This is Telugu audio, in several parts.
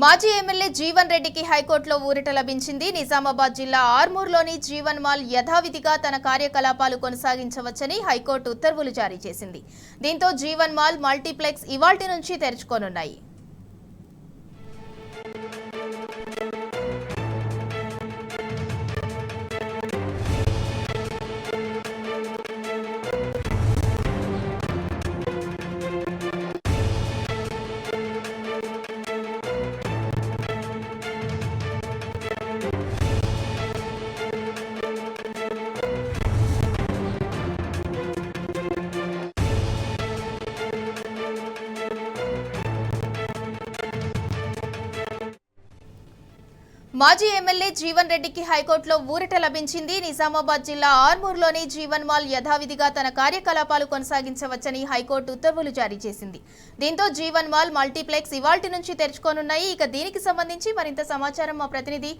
మాజీ ఎమ్మెల్యే జీవన్ రెడ్డికి హైకోర్టులో ఊరట లభించింది. నిజామాబాద్ జిల్లా ఆర్మూర్లోని జీవన్ మాల్ యథావిధిగా తన కార్యకలాపాలు కొనసాగించవచ్చని హైకోర్టు ఉత్తర్వులు జారీ చేసింది. దీంతో జీవన్ మాల్, మల్టీప్లెక్స్ ఇవాల్టి నుంచి తెరుచుకోనున్నాయి. మాజీ ఎమ్మెల్యే జీవన్ రెడ్డికి హైకోర్టులో ఊరట లభించింది. నిజామాబాద్ జిల్లా ఆర్మూర్లోని జీవన్ మాల్ యథావిధిగా తన కార్యకలాపాలు కొనసాగించవచ్చని హైకోర్టు ఉత్తర్వులు జారీ చేసింది. దీంతో జీవన్ మాల్, మల్టీప్లెక్స్ ఇవాల్టి నుంచి తెరుచుకోనున్నాయి. ఇక దీనికి సంబంధించి మరింత సమాచారం మా ప్రతినిధి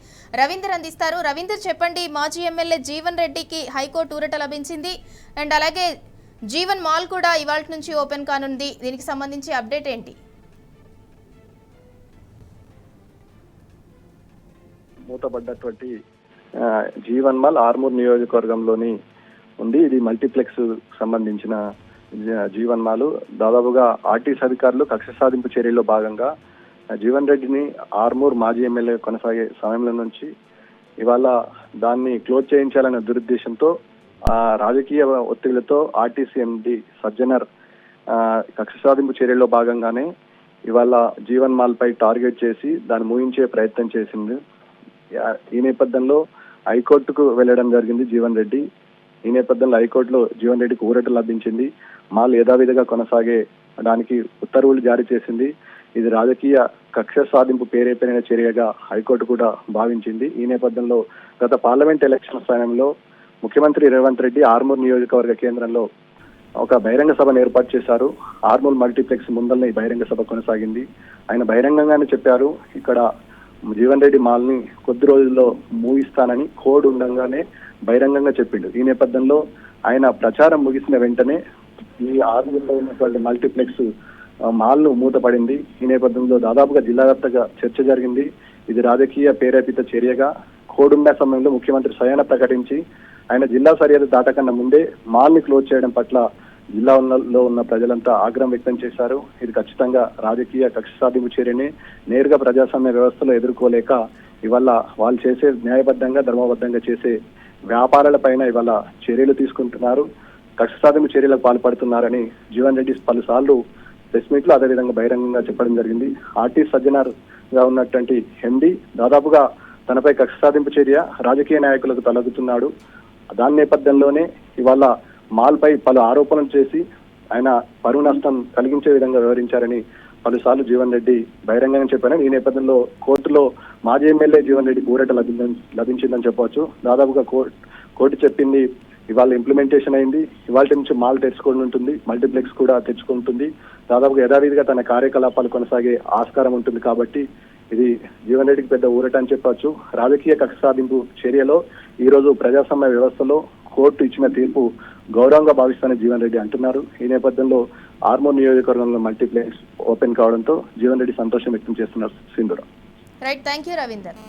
రవీందర్ అందిస్తారు. రవీందర్, చెప్పండి, మాజీ ఎమ్మెల్యే జీవన్ రెడ్డికి హైకోర్టు ఊరట లభించింది అండ్ అలాగే జీవన్ మాల్ కూడా ఇవాల్టి నుంచి ఓపెన్ కానుంది. దీనికి సంబంధించి అప్డేట్ ఏంటి? మూతబడ్డటువంటి జీవన్ మాల్ ఆర్మూర్ నియోజకవర్గంలోని ఉంది. ఇది మల్టీప్లెక్స్ సంబంధించిన జీవన్ మాల్. దాదాపుగా ఆర్టీసీ అధికారులు కక్ష సాధింపు చర్యల్లో భాగంగా జీవన్ రెడ్డిని ఆర్మూర్ మాజీ ఎమ్మెల్యే కొనసాగే సమయంలో నుంచి ఇవాళ దాన్ని క్లోజ్ చేయించాలనే దురుద్దేశంతో రాజకీయ ఒత్తిళ్లతో ఆర్టీసీ ఎండి సజ్జనర్ కక్ష సాధింపు చర్యల్లో భాగంగానే ఇవాళ జీవన్ మాల్ పై టార్గెట్ చేసి దాన్ని మూయించే ప్రయత్నం చేసింది. ఈ నేపథ్యంలో హైకోర్టుకు వెళ్లడం జరిగింది జీవన్ రెడ్డి. ఈ నేపథ్యంలో హైకోర్టులో జీవన్ రెడ్డికి ఊరట లభించింది. మాల్ యథావిధిగా కొనసాగేడానికి ఉత్తర్వులు జారీ చేసింది. ఇది రాజకీయ కక్ష సాధింపు పేరేపైన చర్యగా హైకోర్టు కూడా భావించింది. ఈ నేపథ్యంలో గత పార్లమెంట్ ఎలక్షన్ సమయంలో ముఖ్యమంత్రి రేవంత్ రెడ్డి ఆర్మూర్ నియోజకవర్గ కేంద్రంలో ఒక బహిరంగ సభను ఏర్పాటు చేశారు. ఆర్మూర్ మల్టీప్లెక్స్ ముందల్ని బహిరంగ సభ కొనసాగింది. ఆయన బహిరంగంగానే చెప్పారు, ఇక్కడ జీవన్ రెడ్డి మాల్ ని కొద్ది రోజుల్లో మూయిస్తానని కోడ్ ఉండగానే బహిరంగంగా చెప్పిండు. ఈ నేపథ్యంలో ఆయన ప్రచారం ముగిసిన వెంటనే ఈ ఆర్మూర్లో ఉన్నటువంటి మల్టీప్లెక్స్ మాల్ ను మూతపడింది. ఈ నేపథ్యంలో దాదాపుగా జిల్లా వ్యాప్తంగా చర్చ జరిగింది. ఇది రాజకీయ ప్రేరేపిత చర్యగా కోడ్ ఉన్న సమయంలో ముఖ్యమంత్రి స్వయాన ప్రకటించి ఆయన జిల్లా సరిహద్దు దాటకన్నా ముందే మాల్ ని క్లోజ్ చేయడం పట్ల జిల్లాలో ఉన్న ప్రజలంతా ఆగ్రహం వ్యక్తం చేశారు. ఇది ఖచ్చితంగా రాజకీయ కక్ష సాధింపు చర్యని నేరుగా ప్రజాస్వామ్య వ్యవస్థలో ఎదుర్కోలేక ఇవాళ వాళ్ళు చేసే న్యాయబద్ధంగా ధర్మబద్ధంగా చేసే వ్యాపారాలపైన ఇవాళ చర్యలు తీసుకుంటున్నారు, కక్ష సాధింపు చర్యలకు పాల్పడుతున్నారని జీవన్ రెడ్డి పలుసార్లు ప్రెస్ మీట్ లో అదేవిధంగా బహిరంగంగా చెప్పడం జరిగింది. ఆర్టీసీ సజ్జనర్ గా ఉన్నటువంటి ఎండి దాదాపుగా తనపై కక్ష సాధింపు చర్య రాజకీయ నాయకులకు తలగుతున్నాడు. దాని నేపథ్యంలోనే ఇవాళ మాల్ పై పలు ఆరోపణలు చేసి ఆయన పరువు నష్టం కలిగించే విధంగా వివరించారని పలుసార్లు జీవన్ రెడ్డి బహిరంగంగా చెప్పారు. ఈ నేపథ్యంలో కోర్టులో మాజీ ఎమ్మెల్యే జీవన్ రెడ్డికి ఊరట లభించిందని చెప్పవచ్చు. దాదాపుగా కోర్టు చెప్పింది ఇవాళ ఇంప్లిమెంటేషన్ అయింది. ఇవాళ నుంచి మాల్ తెరుచుకొని ఉంటుంది, మల్టీప్లెక్స్ కూడా తెచ్చుకుంటుంది. దాదాపుగా యథావిధిగా తన కార్యకలాపాలు కొనసాగే ఆస్కారం ఉంటుంది. కాబట్టి ఇది జీవన్ రెడ్డికి పెద్ద ఊరట అని చెప్పొచ్చు. రాజకీయ కక్ష సాధింపు చర్యలో ఈ రోజు ప్రజాస్వామ్య వ్యవస్థలో కోర్టు ఇచ్చిన తీర్పు గౌరవంగా భావిస్తానని జీవన్ రెడ్డి అంటున్నారు. ఈ నేపథ్యంలో ఆర్మూర్ నియోజకవర్గంలో మల్టీప్లెక్స్ ఓపెన్ కావడంతో జీవన్ రెడ్డి సంతోషం వ్యక్తం చేస్తున్నారు. సింధూర. Right, thank you Ravinder.